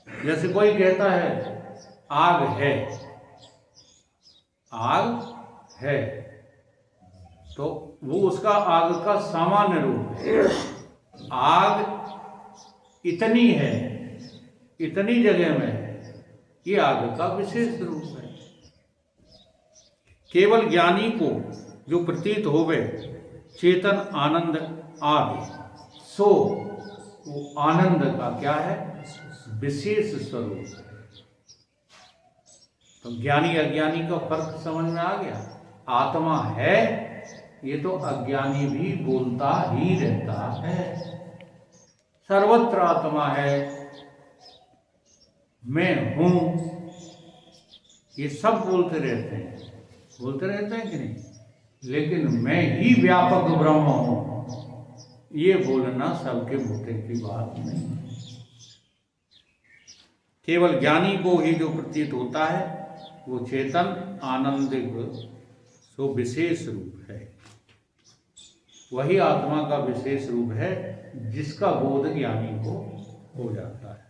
जैसे कोई कहता है आग है, आग है, तो वो उसका आग का सामान्य रूप है। आग इतनी है, इतनी जगह में है, ये आग का विशेष रूप है। केवल ज्ञानी को जो प्रतीत होवे चेतन आनंद आदि, सो वो आनंद का क्या है? विशेष स्वरूप है। तो ज्ञानी अज्ञानी का फर्क समझ में आ गया। आत्मा है, ये तो अज्ञानी भी बोलता ही रहता है। सर्वत्र आत्मा है, मैं हूं, ये सब बोलते रहते हैं कि नहीं? लेकिन मैं ही व्यापक ब्रह्म हूं, ये बोलना सबके मुद्दे की बात नहीं। केवल ज्ञानी को ही जो प्रतीत होता है वो चेतन आनंदिक सो विशेष रूप है। वही आत्मा का विशेष रूप है जिसका बोध ज्ञानी को हो जाता है।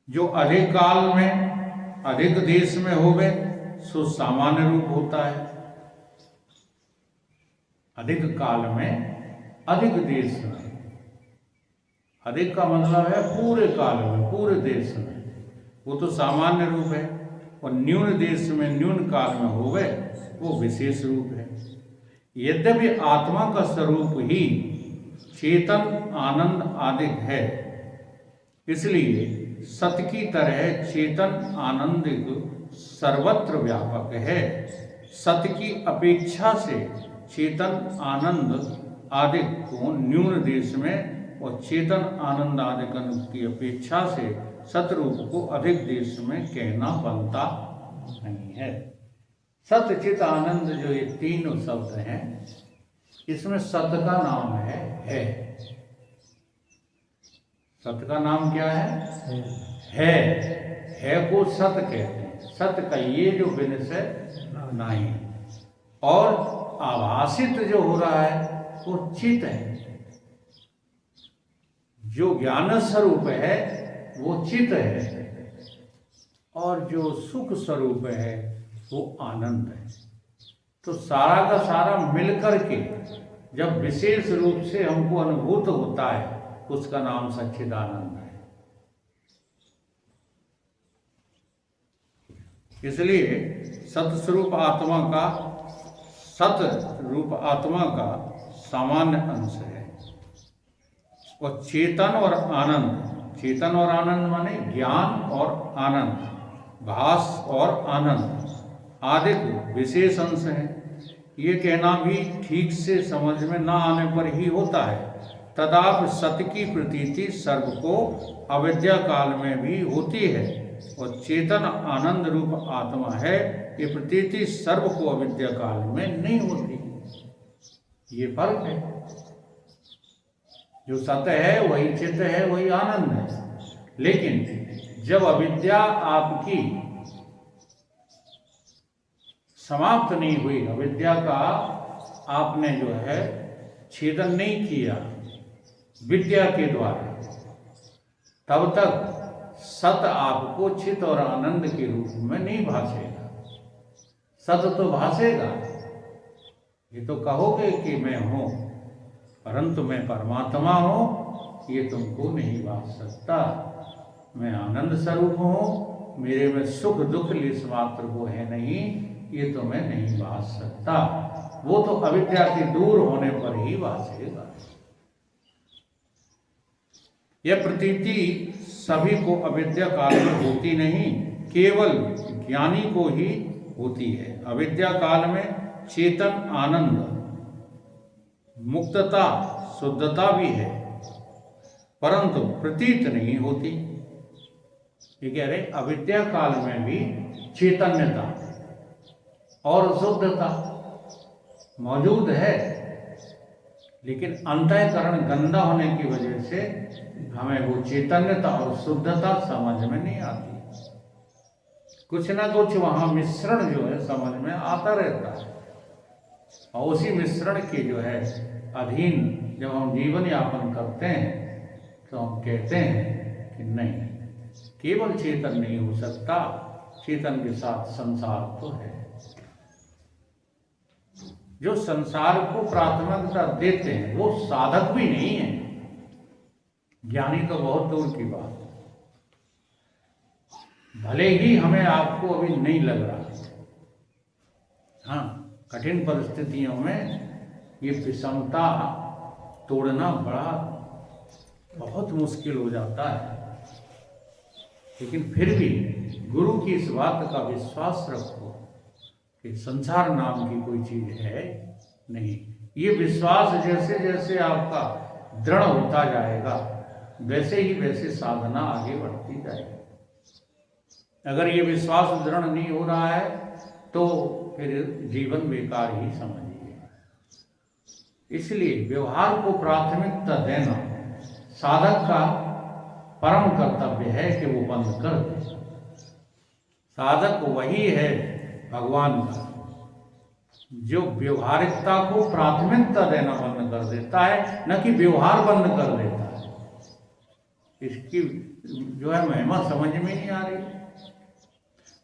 जो अधिक काल में अधिक देश में होवे सो सामान्य रूप होता है। अधिक काल में अधिक देश में, अधिक का मतलब है पूरे काल में, पूरे देश में, वो तो सामान्य रूप है। और न्यून देश में न्यून काल में होवे वो विशेष रूप है। यद्यपि आत्मा का स्वरूप ही चेतन आनंद आदिक है, इसलिए सत की तरह चेतन आनंदिक सर्वत्र व्यापक है। सत की अपेक्षा से चेतन आनंद आदिक को न्यून देश में और चेतन आनंद आदिक की अपेक्षा से सतरूप को अधिक देश में कहना बनता नहीं है। सत चित आनंद जो ये तीनों शब्द हैं, इसमें सत का नाम है। सत का नाम क्या है? है को सत कहते हैं। सत का ये जो विषय नहीं, और आभासित जो हो रहा है वो चित है। जो ज्ञान स्वरूप है वो चित है, और जो सुख स्वरूप है वो आनंद है। तो सारा का सारा मिलकर के जब विशेष रूप से हमको अनुभूत होता है, उसका नाम सच्चिदानंद है। इसलिए सतस्वरूप आत्मा का, सत रूप आत्मा का सामान्य अंश है। और चेतन और आनंद, चेतन और आनंद माने ज्ञान और आनंद, भास और आनंद आदि विशेष अंश है। ये कहना भी ठीक से समझ में ना आने पर ही होता है। तदाप सत्य की प्रतीति सर्व को अविद्या काल में भी होती है, और चेतन आनंद रूप आत्मा है, ये प्रतीति सर्व को अविद्या काल में नहीं होती। ये फर्क है। जो सत्य है वही चित्त है, वही आनंद है। लेकिन जब अविद्या आपकी समाप्त नहीं हुई, अविद्या का आपने जो है छेदन नहीं किया विद्या के द्वारा, तब तक सत आपको चित और आनंद के रूप में नहीं भासेगा। सत तो भासेगा, ये तो कहोगे कि मैं हूं, परंतु मैं परमात्मा हूं, ये तुमको नहीं भास सकता। मैं आनंद स्वरूप हूं, मेरे में सुख दुख लेस मात्र वो है नहीं, ये तुम्हें नहीं भास सकता। वो तो अविद्या के दूर होने पर ही भासेगा। यह प्रतीति सभी को अविद्या काल में होती नहीं, केवल ज्ञानी को ही होती है। अविद्या काल में चेतन आनंद, मुक्तता, शुद्धता भी है, परंतु प्रतीत नहीं होती। ये कह रहे अविद्या काल में भी चैतन्यता और शुद्धता मौजूद है, लेकिन अंतःकरण गंदा होने की वजह से हमें वो चैतन्यता और शुद्धता समझ में नहीं आती। कुछ ना कुछ वहां मिश्रण जो है समझ में आता रहता है, और उसी मिश्रण के जो है अधीन जब हम जीवन यापन करते हैं तो हम कहते हैं कि नहीं, केवल चेतन नहीं हो सकता, चेतन के साथ संसार तो है। जो संसार को प्राथमिकता देते हैं वो साधक भी नहीं है, ज्ञानी तो बहुत दूर की बात। भले ही हमें आपको अभी नहीं लग रहा, हाँ, कठिन परिस्थितियों में ये विषमता तोड़ना बहुत मुश्किल हो जाता है, लेकिन फिर भी गुरु की इस बात का विश्वास रखो कि संसार नाम की कोई चीज है नहीं। ये विश्वास जैसे जैसे आपका दृढ़ होता जाएगा वैसे ही वैसे साधना आगे बढ़ती जाएगी। अगर ये विश्वास दृढ़ नहीं हो रहा है तो फिर जीवन बेकार ही समझिए। इसलिए व्यवहार को प्राथमिकता देना साधक का परम कर्तव्य है कि वो बंद कर दे। साधक वही है भगवान का जो व्यवहारिकता को प्राथमिकता देना बंद कर देता है, न कि व्यवहार बंद कर देता है। इसकी जो है महिमा समझ में नहीं आ रही।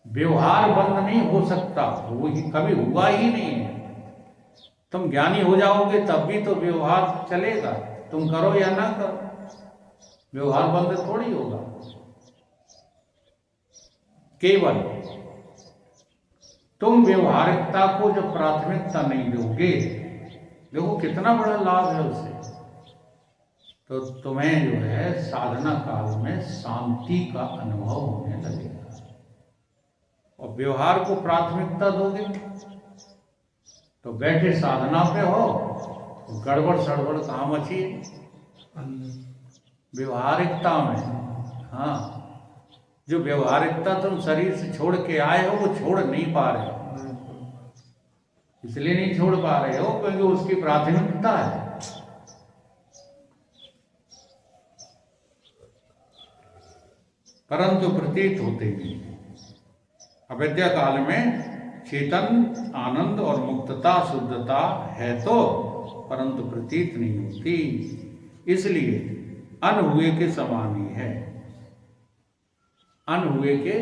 व्यवहार बंद नहीं हो सकता, वो ही कभी हुआ ही नहीं है। तुम ज्ञानी हो जाओगे तब भी तो व्यवहार चलेगा, तुम करो या ना करो, व्यवहार बंद थोड़ी होगा। केवल तुम व्यवहारिकता को जो प्राथमिकता नहीं दोगे, देखो कितना बड़ा लाभ है उससे, तो तुम्हें जो है साधना काल में शांति का अनुभव होने लगेगा। और व्यवहार को प्राथमिकता दोगे तो बैठे साधना पे हो तो गड़बड़ सड़बड़ कहाँ मची व्यवहारिकता में। हाँ, जो व्यवहारिकता तुम शरीर से छोड़ के आए हो वो छोड़ नहीं पा रहे हो। इसलिए नहीं छोड़ पा रहे हो क्योंकि उसकी प्राथमिकता है। परंतु प्रतीत होते ही अविद्या काल में चेतन आनंद और मुक्तता शुद्धता है तो, परंतु प्रतीत नहीं होती, इसलिए अनहुए के समान ही है। अनहुए के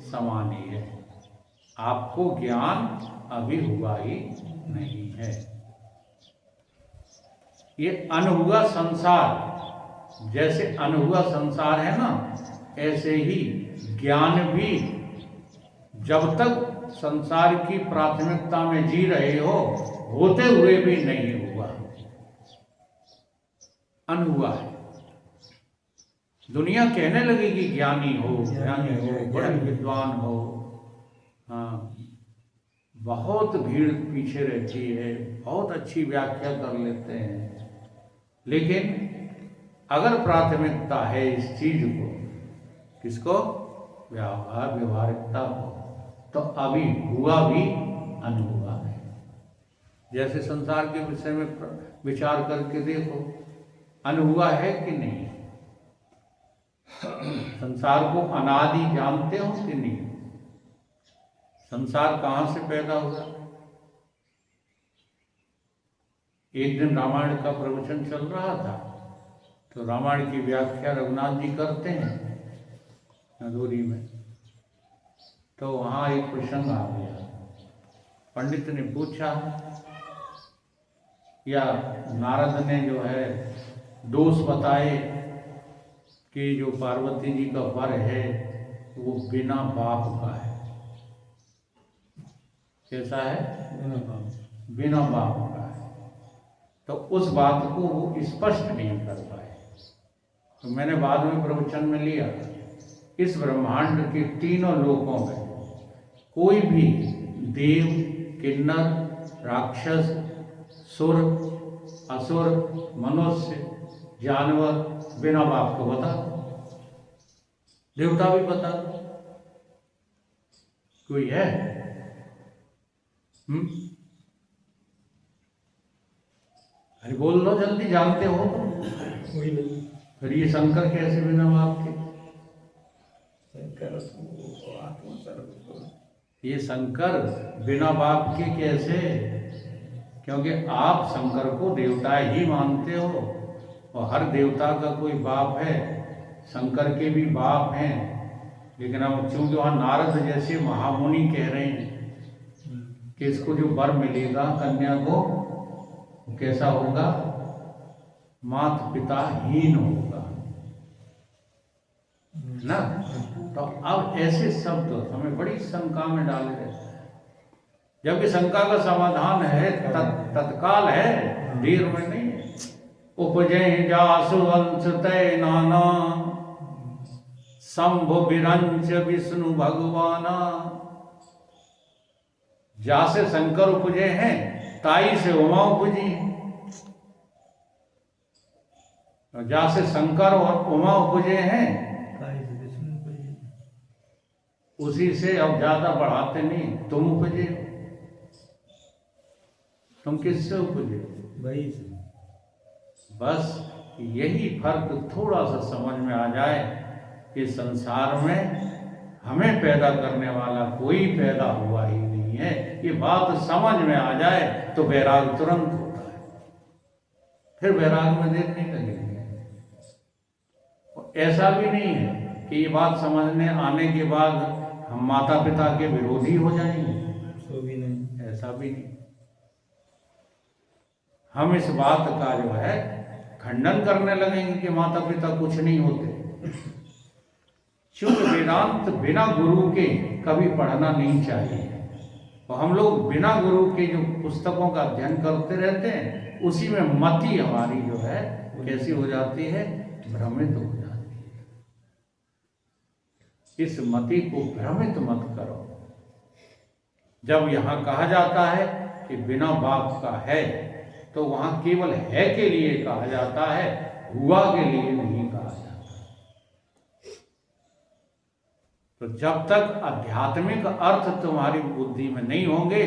समान ही है। आपको ज्ञान अभी हुआ ही नहीं है। ये अनहुआ संसार, जैसे अनहुआ संसार है ना, ऐसे ही ज्ञान भी जब तक संसार की प्राथमिकता में जी रहे हो, होते हुए भी नहीं हुआ, अनहुआ है। दुनिया कहने लगेगी ज्ञानी हो, ज्ञानी हो, बड़े विद्वान हो, हाँ, बहुत भीड़ पीछे रहती है, बहुत अच्छी व्याख्या कर लेते हैं, लेकिन अगर प्राथमिकता है इस चीज को, किसको, व्यवहारिकता को, तो अभी हुआ भी अनहुआ है। जैसे संसार के विषय में विचार करके देखो, अनहुआ है कि नहीं। संसार को अनादि जानते हो कि नहीं। संसार कहाँ से पैदा हुआ। एक दिन रामायण का प्रवचन चल रहा था, तो रामायण की व्याख्या रघुनाथ जी करते हैं अधूरी में, तो वहाँ एक प्रसंग आ गया। पंडित ने पूछा या नारद ने जो है दोष बताए कि जो पार्वती जी का वर है वो बिना बाप का है। कैसा है, बिना बाप का है। तो उस बात को वो स्पष्ट नहीं कर पाए। तो मैंने बाद में प्रवचन में लिया, इस ब्रह्मांड के तीनों लोकों में कोई भी देव, किन्नर, राक्षस, सुर, असुर, मनुष्य, जानवर बिना बाप को बता, देवता भी बता, कोई है? अरे बोल लो जल्दी, जानते हो तो। कोई नहीं। फिर ये शंकर कैसे बिना बाप के? ये शंकर बिना बाप के कैसे? क्योंकि आप शंकर को देवता ही मानते हो, और हर देवता का कोई बाप है, शंकर के भी बाप हैं, लेकिन अब चूंकि वहाँ नारद जैसे महामुनि कह रहे हैं कि इसको जो वर मिलेगा कन्या को कैसा होगा, माता पिता हीन होगा ना। तो अब ऐसे शब्द हमें बड़ी शंका में डाल रहे हैं, जबकि शंका का समाधान है तत्काल है, देर में नहीं। उपजय जासु वंश तय नाना शंभु विरंच विष्णु भगवाना। जा से शंकर उपजे हैं, ताई से उमा उपजी। जा से शंकर और उमा उपजे हैं, उसी से अब ज्यादा बढ़ाते नहीं, तुम उपजे। तुम किससे उपजे? वही से। बस यही फर्क थोड़ा सा समझ में आ जाए कि संसार में हमें पैदा करने वाला कोई पैदा हुआ ही नहीं है, ये बात समझ में आ जाए तो वैराग तुरंत होता है, फिर वैराग में देर नहीं लगेगी। ऐसा भी नहीं है कि ये बात समझने आने के बाद हम माता पिता के विरोधी हो जाएंगे, तो भी नहीं, ऐसा भी नहीं। हम इस बात का जो है खंडन करने लगेंगे कि माता पिता कुछ नहीं होते। क्योंकि वेदांत बिना गुरु के कभी पढ़ना नहीं चाहिए, और हम लोग बिना गुरु के जो पुस्तकों का अध्ययन करते रहते हैं, उसी में मति हमारी जो है कैसी हो जाती है, भ्रमित हो जाती है। इस मति को भ्रमित मत करो। जब यहाँ कहा जाता है कि बिना बाप का है, तो वहां केवल है के लिए कहा जाता है, हुआ के लिए नहीं कहा जाता। तो जब तक आध्यात्मिक अर्थ तुम्हारी बुद्धि में नहीं होंगे,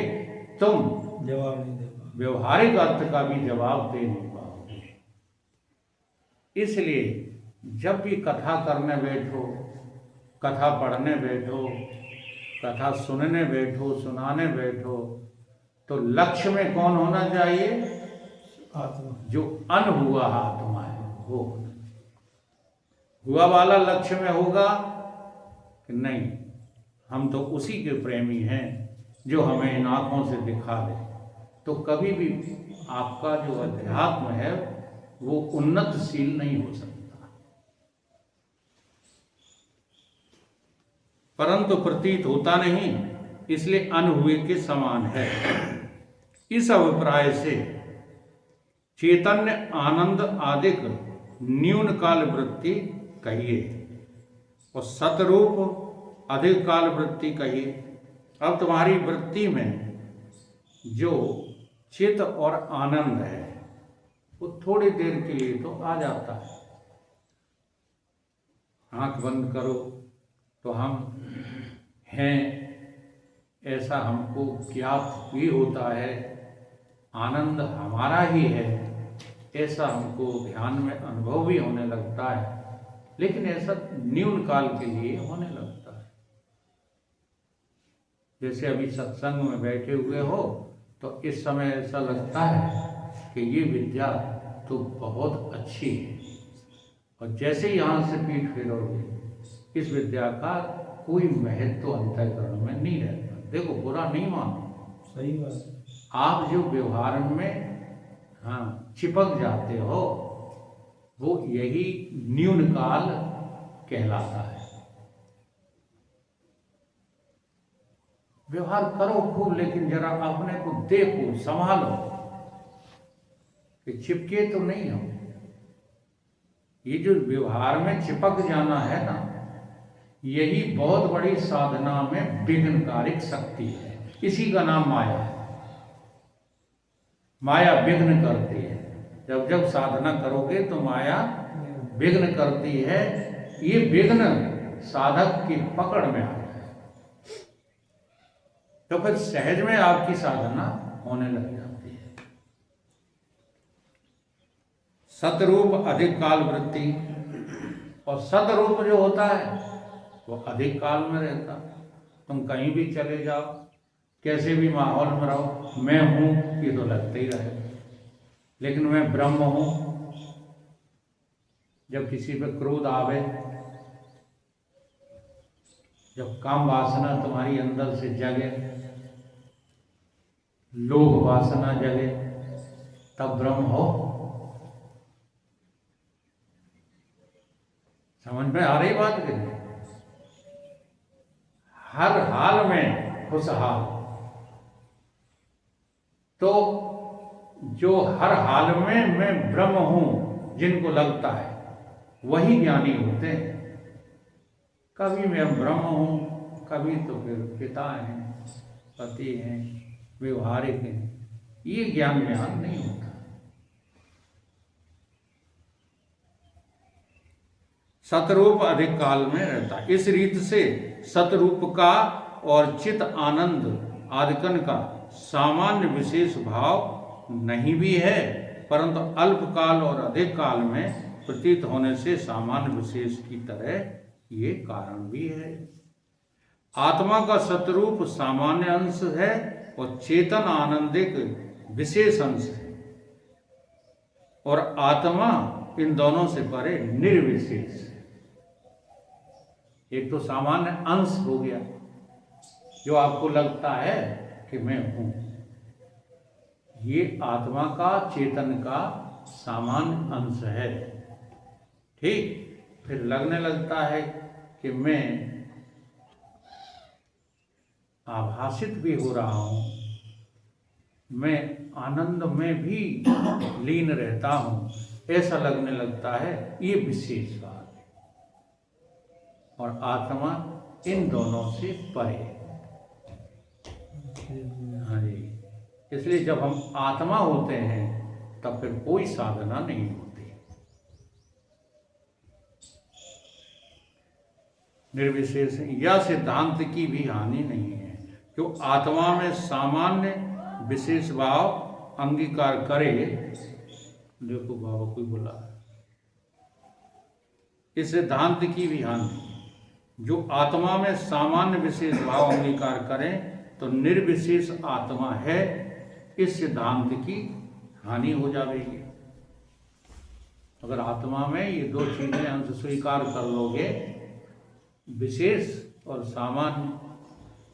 तुम जवाब नहीं दे पाओगे, व्यवहारिक अर्थ का भी जवाब दे नहीं पाओगे। इसलिए जब भी कथा करने बैठो, कथा पढ़ने बैठो, कथा सुनने बैठो, सुनाने बैठो, तो लक्ष्य में कौन होना चाहिए? आत्मा। जो अनहुआ आत्मा है वो। हुआ वाला लक्ष्य में होगा कि नहीं, हम तो उसी के प्रेमी हैं जो हमें इन आंखों से दिखा दे, तो कभी भी आपका जो अध्यात्म है वो उन्नतशील नहीं हो सकता। परंतु प्रतीत होता नहीं, इसलिए अनहुए के समान है। इस अभिप्राय से चैतन्य आनंद आदिक न्यून काल वृत्ति कहिए और सतरूप अधिक काल वृत्ति कहिए। अब तुम्हारी वृत्ति में जो चित और आनंद है वो थोड़ी देर के लिए तो आ जाता है। आंख बंद करो तो हम हैं ऐसा हमको ज्ञात भी होता है, आनंद हमारा ही है ऐसा हमको ध्यान में अनुभव भी होने लगता है, लेकिन ऐसा न्यून काल के लिए होने लगता है। जैसे अभी सत्संग में बैठे हुए हो तो इस समय ऐसा लगता है कि ये विद्या तो बहुत अच्छी है, और जैसे ही यहाँ से पीठ फेरोगे इस विद्या का कोई महत्व अंतःकरण में नहीं रहता। देखो, बुरा नहीं मानो, सही बात। आप जो व्यवहार में चिपक जाते हो वो यही न्यून काल कहलाता है। व्यवहार करो खूब, लेकिन जरा अपने को देखो, संभालो कि चिपके तो नहीं हो। ये जो व्यवहार में चिपक जाना है ना, यही बहुत बड़ी साधना में विघ्नकारिक शक्ति है। इसी का नाम माया है। माया विघ्न करती है। जब जब साधना करोगे तो माया विघ्न करती है। ये विघ्न साधक की पकड़ में आ जाए तो फिर सहज में आपकी साधना होने लग जाती है। सतरूप अधिक काल वृत्ति, और सतरूप जो होता है वो अधिक काल में रहता। तुम कहीं भी चले जाओ, कैसे भी माहौल में रहो, मैं हूँ ये तो लगते ही रहे, लेकिन मैं ब्रह्म हूँ जब किसी पे क्रोध आवे, जब काम वासना तुम्हारी अंदर से जगे, लोभ वासना जगे, तब ब्रह्म हो। समझ में आ रही बात कि नहीं? हर हाल में खुशहाल। तो जो हर हाल में मैं ब्रह्म हूं जिनको लगता है वही ज्ञानी होते हैं। कभी मैं ब्रह्म हूं, कभी तो फिर पिता हैं, पति हैं, व्यवहारिक हैं, ये ज्ञान नहीं होता। सतरूप अधिक काल में रहता है। इस रीत से सतरूप का और चित आनंद आदिकन का सामान्य विशेष भाव नहीं भी है, परंतु अल्प काल और अधिक काल में प्रतीत होने से सामान्य विशेष की तरह ये कारण भी है। आत्मा का सतरूप सामान्य अंश है और चेतन आनंदिक विशेष अंश है, और आत्मा इन दोनों से परे निर्विशेष है। एक तो सामान्य अंश हो गया जो आपको लगता है कि मैं हूं, ये आत्मा का चेतन का सामान्य अंश है। ठीक, फिर लगने लगता है कि मैं आभासित भी हो रहा हूं, मैं आनंद में भी लीन रहता हूं, ऐसा लगने लगता है, ये विशेष बात है। और आत्मा इन दोनों से परे है। हाँ जी, इसलिए जब हम आत्मा होते हैं तब फिर कोई साधना नहीं होती। निर्विशेष या सिद्धांत की भी हानि नहीं है। जो आत्मा में सामान्य विशेष भाव अंगीकार करे, देखो बाबा कोई बोला, इस सिद्धांत की भी हानि। जो आत्मा में सामान्य विशेष भाव अंगीकार करें तो निर्विशेष आत्मा है, इस सिद्धांत की हानि हो जाएगी। अगर आत्मा में ये दो चीजें अंश स्वीकार कर लोगे, विशेष और सामान्य,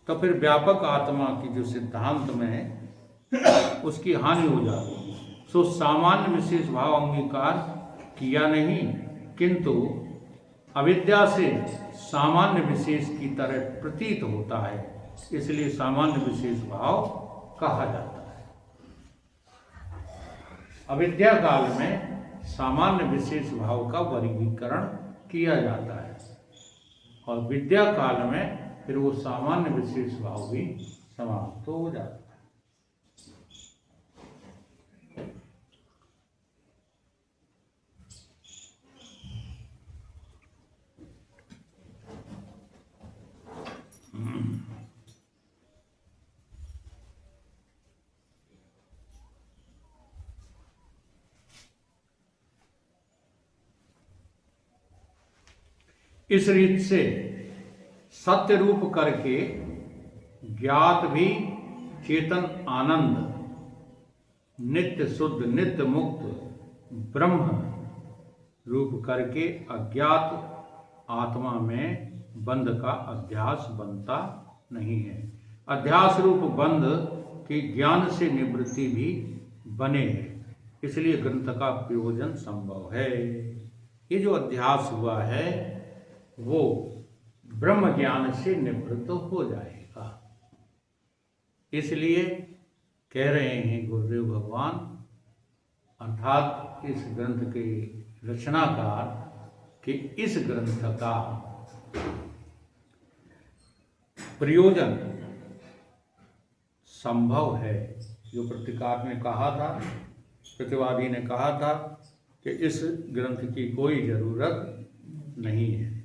तो फिर व्यापक आत्मा की जो सिद्धांत में है उसकी हानि हो जाती है। सो सामान्य विशेष भाव अंगीकार किया नहीं, किंतु अविद्या से सामान्य विशेष की तरह प्रतीत होता है, इसलिए सामान्य विशेष भाव कहा जाता है। अविद्या काल में सामान्य विशेष भाव का वर्गीकरण किया जाता है, और विद्या काल में फिर वो सामान्य विशेष भाव भी समाप्त हो जाता है। इस रीत से सत्य रूप करके ज्ञात भी चेतन आनंद, नित्य शुद्ध नित्य मुक्त ब्रह्म रूप करके अज्ञात आत्मा में बंध का अध्यास बनता नहीं है। अध्यास रूप बंध के ज्ञान से निवृत्ति भी बने है, इसलिए ग्रंथ का प्रयोजन संभव है। ये जो अध्यास हुआ है वो ब्रह्म ज्ञान से निवृत्त हो जाएगा। इसलिए कह रहे हैं गुरुदेव भगवान, अर्थात इस ग्रंथ के रचनाकार, कि इस ग्रंथ का प्रयोजन संभव है। जो प्रतिकार ने कहा था, प्रतिवादी ने कहा था कि इस ग्रंथ की कोई जरूरत नहीं है,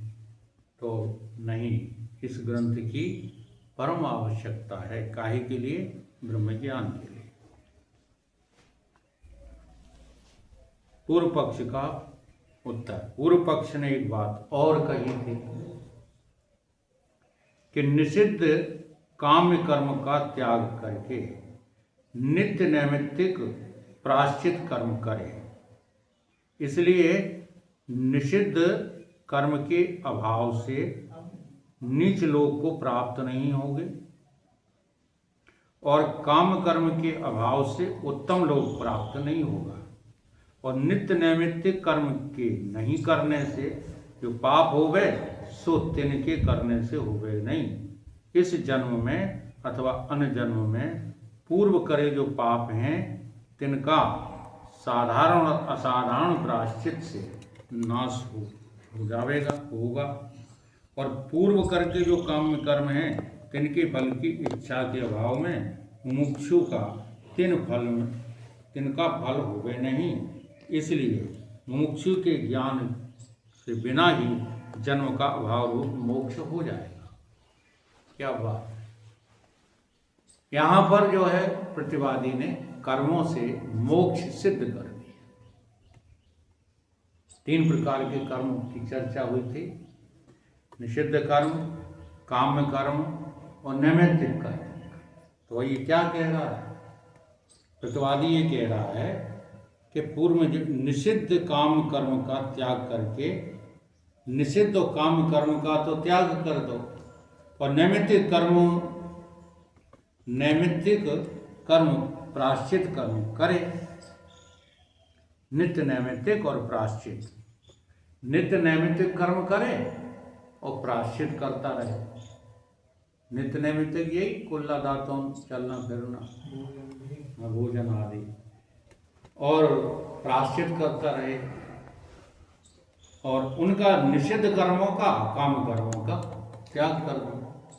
तो नहीं, इस ग्रंथ की परम आवश्यकता है। काहे के लिए? ब्रह्म ज्ञान के लिए। पूर्व पक्ष का उत्तर। पूर्व पक्ष ने एक बात और कही थी कि निषिद्ध काम्य कर्म का त्याग करके नित्य नैमित्तिक प्रायश्चित कर्म करें। इसलिए निषिद्ध कर्म के अभाव से नीच लोक को प्राप्त नहीं होगे और काम कर्म के अभाव से उत्तम लोक प्राप्त नहीं होगा। और नित्य नैमित्तिक कर्म के नहीं करने से जो पाप हो गए सो तिनके करने से हो गए नहीं। इस जन्म में अथवा अन्य जन्म में पूर्व करे जो पाप हैं तिनका साधारण और असाधारण प्रायश्चित से नाश हो जाएगा होगा। और पूर्व करके जो काम कर्म हैं तिनके फल की इच्छा के अभाव में मुमुक्षु का तिनका फल होवे नहीं। इसलिए मुमुक्षु के ज्ञान से बिना ही जन्म का अभाव रूप मोक्ष हो जाएगा। क्या बात। यहाँ पर जो है प्रतिवादी ने कर्मों से मोक्ष सिद्ध कर दिया। 3 प्रकार के कर्म की चर्चा हुई थी, निषिद्ध कर्म, काम्य कर्म और नैमित्तिक कर्म। तो ये क्या कह रहा है? प्रतिवादी ये कह रहा है कि पूर्व में जो निषिद्ध काम कर्म का त्याग करके निषिद्ध काम कर्म का तो त्याग कर दो और नैमित्तिक कर्म प्रायश्चित कर्म करे। नित्य नैमित्तिक और प्रायश्चित, नित्य नैमित्तिक कर्म करे और प्रायश्चित करता रहे। नित्य नैमित्तिक यही कुल्ला दातों चलना फिरना, भोजन आदि, और प्रायश्चित करता रहे। और उनका निषिद्ध कर्मों का, काम कर्मों का त्याग कर दो।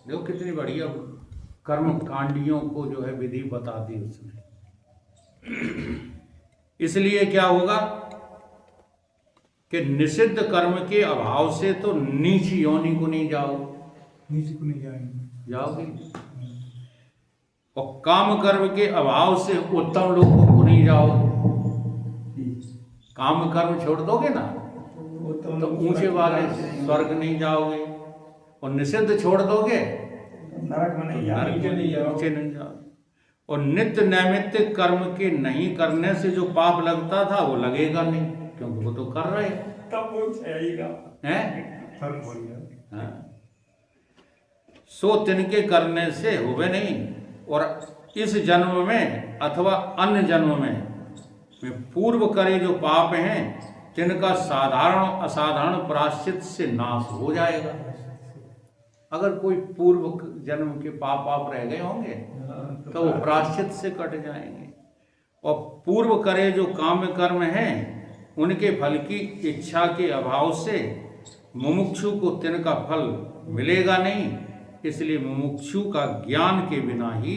देखो कितनी बढ़िया कर्म कांडियों को जो है विधि बता दी उसने। इसलिए क्या होगा कि निषिद्ध कर्म के अभाव से तो नीच योनि को नहीं नीच को नहीं जाओगे, और काम कर्म के अभाव से उत्तम लोगों को नहीं जाओगे। काम कर्म छोड़ दोगे ना तो ऊंचे वाले स्वर्ग नहीं जाओगे, और निषिद्ध छोड़ दोगे नरक में नहीं जाओगे। और नित्य नैमित्तिक कर्म के नहीं करने से जो पाप लगता था वो लगेगा नहीं, क्योंकि वो तो कर रहे हैं। सो तिनके करने से होवे नहीं। और इस जन्म में अथवा अन्य जन्म में पूर्व करे जो पाप हैं तिनका साधारण असाधारण प्रायश्चित से नाश हो जाएगा। अगर कोई पूर्व जन्म के पाप आप रह गए होंगे तो वो प्रायश्चित से कट जाएंगे। और पूर्व करे जो काम कर्म हैं उनके फल की इच्छा के अभाव से मुमुक्षु को तिनका फल मिलेगा नहीं। इसलिए मुमुक्षु का ज्ञान के बिना ही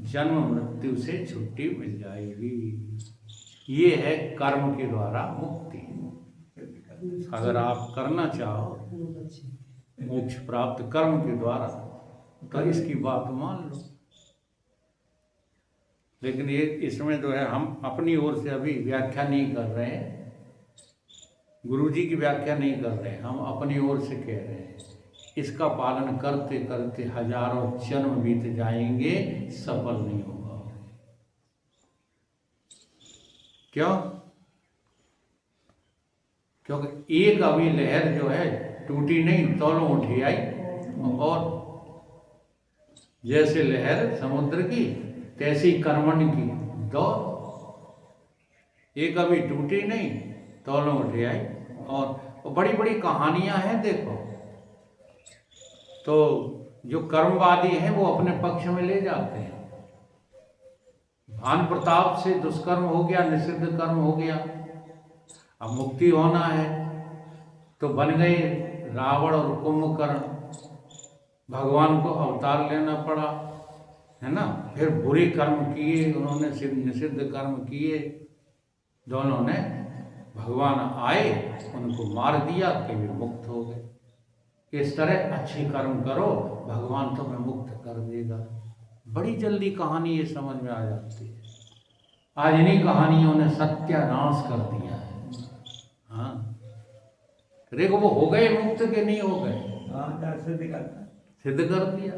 जन्म मृत्यु से छुट्टी मिल जाएगी। ये है कर्म के द्वारा मुक्ति। अगर आप करना चाहो मोक्ष प्राप्त कर्म के द्वारा तो इसकी बात मान लो। लेकिन ये इसमें जो है हम अपनी ओर से अभी व्याख्या नहीं कर रहे हैं, गुरुजी की व्याख्या नहीं कर रहे हैं, हम अपनी ओर से कह रहे हैं। इसका पालन करते करते हजारों जन्म बीत जाएंगे, सफल नहीं होगा। क्यों? क्योंकि एक अभी लहर जो है टूटी नहीं, तौलों उठी आई, और जैसे लहर समुद्र की तैसी कर्मण की दौड़। एक अभी टूटी नहीं, तौलों उठी आई। और बड़ी बड़ी कहानियां हैं देखो। तो जो कर्मवादी हैं वो अपने पक्ष में ले जाते हैं। भान प्रताप से दुष्कर्म हो गया, निषिद्ध कर्म हो गया, अब मुक्ति होना है तो बन गए रावण और कुंभकर्ण। भगवान को अवतार लेना पड़ा, है ना। फिर बुरे कर्म किए उन्होंने, निषिद्ध कर्म किए दोनों ने। भगवान आए, उनको मार दिया कि वे मुक्त हो गए। इस तरह अच्छे कर्म करो, भगवान तुम्हें मुक्त कर देगा। बड़ी जल्दी कहानी ये समझ में आ जाती है। आज इन्हीं कहानियों ने सत्यानाश कर दिया है। हाँ, देखो वो हो गए मुक्त के नहीं हो गए, सिद्ध कर दिया।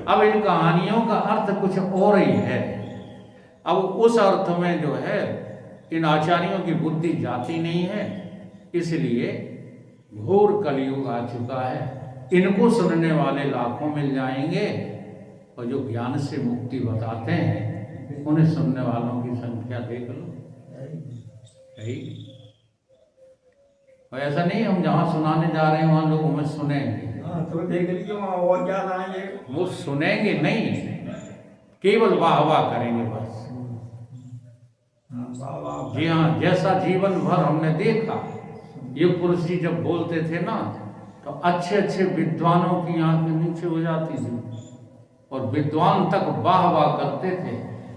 अब इन कहानियों का अर्थ कुछ और ही है। अब उस अर्थ में जो है इन आचार्यों की बुद्धि जाती नहीं है, इसलिए घोर कलयुग आ चुका है। इनको सुनने वाले लाखों मिल जाएंगे और जो ज्ञान से मुक्ति बताते हैं उन्हें सुनने वालों की संख्या देख लो, यही। और ऐसा नहीं हम जहाँ सुनाने जा रहे हैं वहाँ लोग हमें सुनेंगे, हाँ तो देख लीजिए वहाँ और क्या लाएंगे। वो सुनेंगे नहीं, केवल वाह वाह करेंगे बस। हाँ, वाह वाह। जी हाँ, जैसा जीवन भर हमने देखा, ये पुरुष जी जब बोलते थे ना तो अच्छे अच्छे विद्वानों की आंखें नीचे हो जाती थी और विद्वान तक वाह वाह करते थे,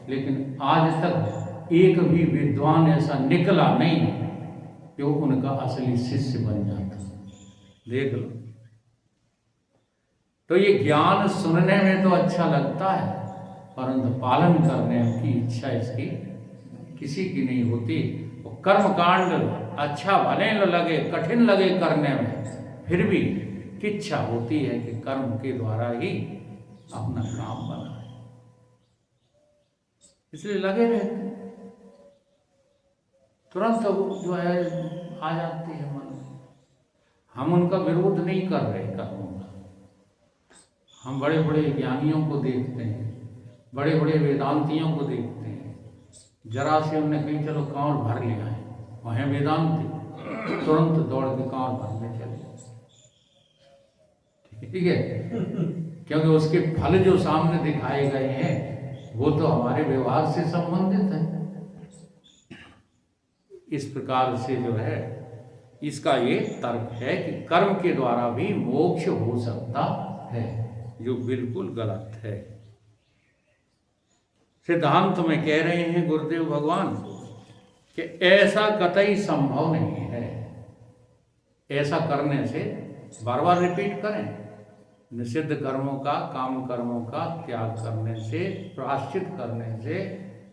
लेकिन आज तक एक भी विद्वान ऐसा निकला नहीं जो उनका असली शिष्य बन जाता। देख लो, तो ये ज्ञान सुनने में तो अच्छा लगता है, परंतु पालन करने की इच्छा इसकी किसी की नहीं होती। कर्म कांड अच्छा भले न लगे, कठिन लगे करने में, फिर भी इच्छा होती है कि कर्म के द्वारा ही अपना काम बनाए, इसलिए लगे रहते। तुरंत जो है आ जाती है मन। हम उनका विरोध नहीं कर रहे कर्मों का। हम बड़े बड़े ज्ञानियों को देखते हैं, बड़े बड़े वेदांतियों को देखते हैं, जरा से उन्हें कहीं चलो कांवर भर लिया है, वह वेदांती तुरंत दौड़ के कांवर भरने चले, ठीक है, क्योंकि उसके फल जो सामने दिखाए गए हैं वो तो हमारे व्यवहार से संबंधित है। इस प्रकार से जो है इसका ये तर्क है कि कर्म के द्वारा भी मोक्ष हो सकता है, जो बिल्कुल गलत है। सिद्धांत में कह रहे हैं गुरुदेव भगवान कि ऐसा कतई संभव नहीं है। ऐसा करने से बार बार रिपीट करें, निषिद्ध कर्मों का, काम कर्मों का त्याग करने से, प्रायश्चित करने से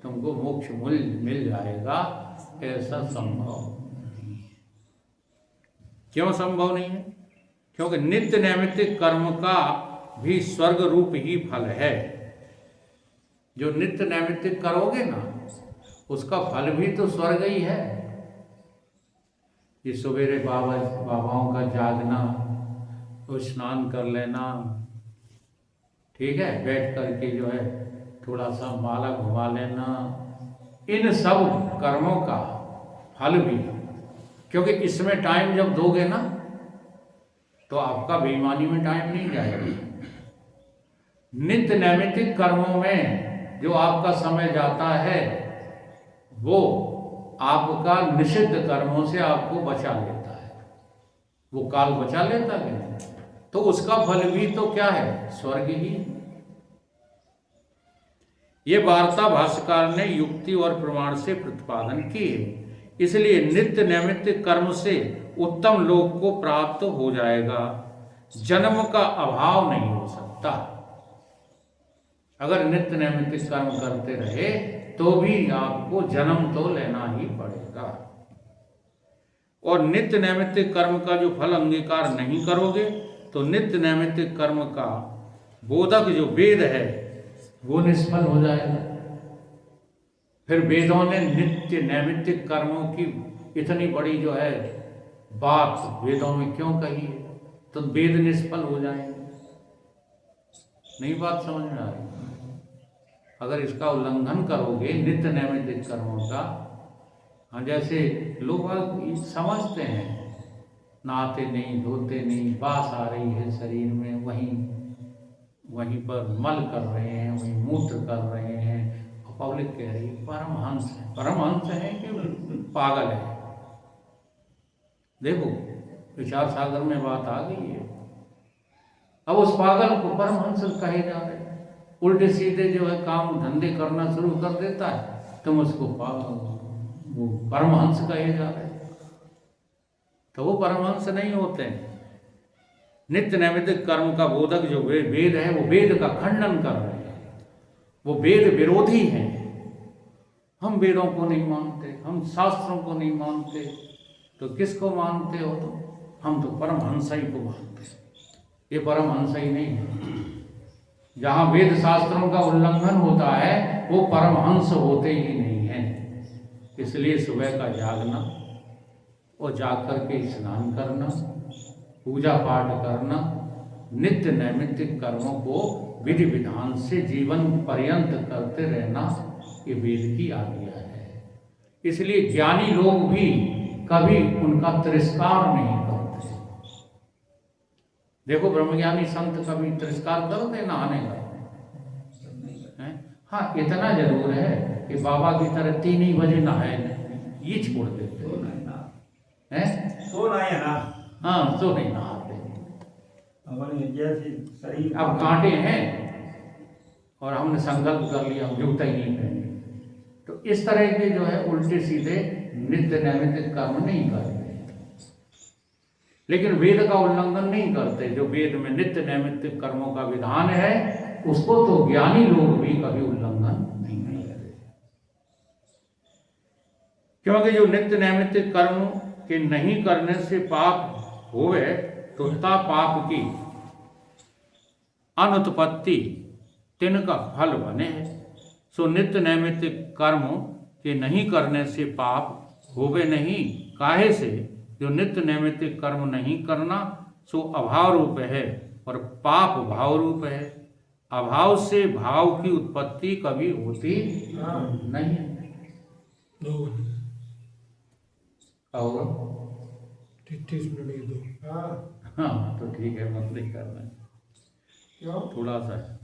तुमको मोक्ष मिल जाएगा, ऐसा संभव नहीं। क्यों संभव नहीं है? क्योंकि नित्य नैमित्तिक कर्म का भी स्वर्ग रूप ही फल है। जो नित्य नैमित्तिक करोगे ना उसका फल भी तो स्वर्ग ही है। ये सवेरे बाबाओं का जागना, तो स्नान कर लेना, ठीक है, बैठ करके जो है थोड़ा सा माला घुमा लेना, इन सब कर्मों का फल भी, क्योंकि इसमें टाइम जब दोगे ना तो आपका बेईमानी में टाइम नहीं जाएगा। नित्य नैमित्तिक कर्मों में जो आपका समय जाता है वो आपका निषिद्ध कर्मों से आपको बचा लेता है, वो काल बचा लेता है, तो उसका फल भी तो क्या है? स्वर्ग ही। ये वार्ता भाष्यकार ने युक्ति और प्रमाण से प्रतिपादन की है। इसलिए नित्य नैमित्तिक कर्म से उत्तम लोक को प्राप्त हो जाएगा, जन्म का अभाव नहीं हो सकता। अगर नित्य नैमित्तिक कर्म करते रहे तो भी आपको जन्म तो लेना ही पड़ेगा। और नित्य नैमित्तिक कर्म का जो फल अंगीकार नहीं करोगे तो नित्य नैमित्तिक कर्म का बोधक जो वेद है वो निष्फल हो जाएगा। फिर वेदों ने नित्य नैमित्तिक कर्मों की इतनी बड़ी जो है बात वेदों में क्यों कही है? तो वेद निष्फल हो जाएंगे। नहीं बात समझ में आ रही? अगर इसका उल्लंघन करोगे नित्य नैमित्तिक कर्मों का, जैसे लोग समझते हैं नहाते नहीं, धोते नहीं, बास आ रही है शरीर में, वहीं पर मल कर रहे हैं, वहीं मूत्र कर रहे हैं, और पब्लिक कह रही है परमहंस है। परमहंस है कि पागल है? देखो विचार सागर में बात आ गई है। अब उस पागल को परमहंस कहे जा रहे हैं। उल्टे सीधे जो है काम धंधे करना शुरू कर देता है, तुम उसको वो परमहंस कहे जा रहे हैं। तो वो परमहंस नहीं होते हैं। नित्य नैमित्तिक कर्म का बोधक जो वेद है वो वेद का खंडन कर रहे हैं, वो वेद विरोधी हैं। हम वेदों को नहीं मानते, हम शास्त्रों को नहीं मानते, तो किसको मानते हो तुम? हम तो परमहंस ही को मानते हैं। ये परमहंस ही नहीं है। जहाँ वेद शास्त्रों का उल्लंघन होता है वो परमहंस होते ही नहीं है। इसलिए सुबह का जागना और जाग करके स्नान करना, पूजा पाठ करना, नित्य नैमित्तिक कर्मों को विधि विधान से जीवन पर्यंत करते रहना, ये वेद की आज्ञा है। इसलिए ज्ञानी लोग भी कभी उनका तिरस्कार नहीं करते। देखो ब्रह्मज्ञानी संत कभी तिरस्कार करते नहाने का? हाँ, इतना जरूर है कि बाबा की तरह 3 ही बजे नहाए ये छोड़ देते हैं। सो नहीं है ना। हाँ, सो नहीं नहाते। हमारे जैसे शरीर अब कांटे हैं और हमने संकल्प कर लिया हम जूता ही नहीं पहने, तो इस तरह के जो है उल्टे सीधे नित्य नैमित्तिक कर्म नहीं करते, लेकिन वेद का उल्लंघन नहीं करते। जो वेद में नित्य नैमित्तिक कर्मों का विधान है उसको तो ज्ञानी लोग भी कभी उल्लंघन नहीं करते, क्योंकि जो नित्य नैमित्तिक कर्म के नहीं करने से पाप होवे तो ता पाप की अनुत्पत्ति तिनका फल बने है। सो नित्य नैमित्तिक कर्म के नहीं करने से पाप होवे नहीं, काहे से जो नित्य नैमित्तिक कर्म नहीं करना सो अभाव रूप है और पाप भाव रूप है। अभाव से भाव की उत्पत्ति कभी होती नहीं। और 30 मिनट दो। हाँ तो ठीक है, मत नहीं करना, थोड़ा सा है।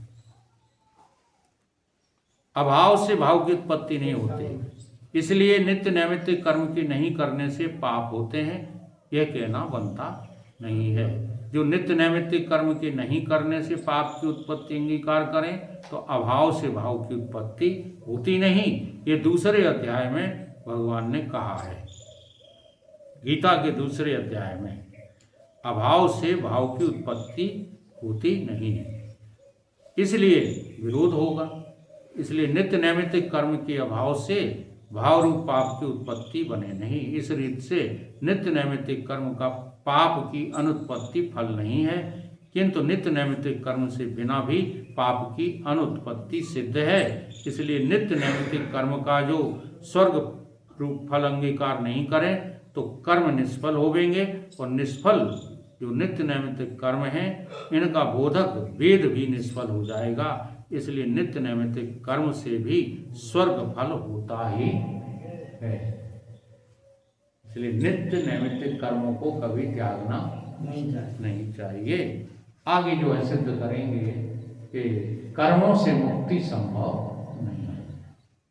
अभाव से भाव की उत्पत्ति नहीं होती, इसलिए नित्य नैमित्तिक कर्म की नहीं करने से पाप होते हैं, यह कहना बनता नहीं है। जो नित्य नैमित्तिक कर्म के नहीं करने से पाप की उत्पत्ति अंगीकार करें तो अभाव से भाव की उत्पत्ति होती नहीं। ये दूसरे अध्याय में भगवान ने कहा है, गीता के दूसरे अध्याय में, अभाव से भाव की उत्पत्ति होती नहीं है, इसलिए विरोध होगा। इसलिए नित्य नैमित्तिक कर्म के अभाव से भाव रूप पाप की उत्पत्ति बने नहीं। इस रीत से नित्य नैमित्तिक कर्म का पाप की अनुत्पत्ति फल नहीं है, किंतु नित्य नैमित्तिक कर्म से बिना भी पाप की अनुत्पत्ति सिद्ध है। इसलिए नित्य नैमित्तिक कर्म का जो स्वर्ग रूप फल अंगीकार नहीं करें तो कर्म निष्फल होवेंगे, और निष्फल जो नित्य नैमित्तिक कर्म हैं इनका बोधक वेद भी निष्फल हो जाएगा। इसलिए नित्य नैमित्तिक कर्म से भी स्वर्ग फल होता ही है। इसलिए नित्य नैमित्तिक कर्मों को कभी त्यागना नहीं चाहिए। आगे जो है सिद्ध करेंगे कि कर्मों से मुक्ति संभव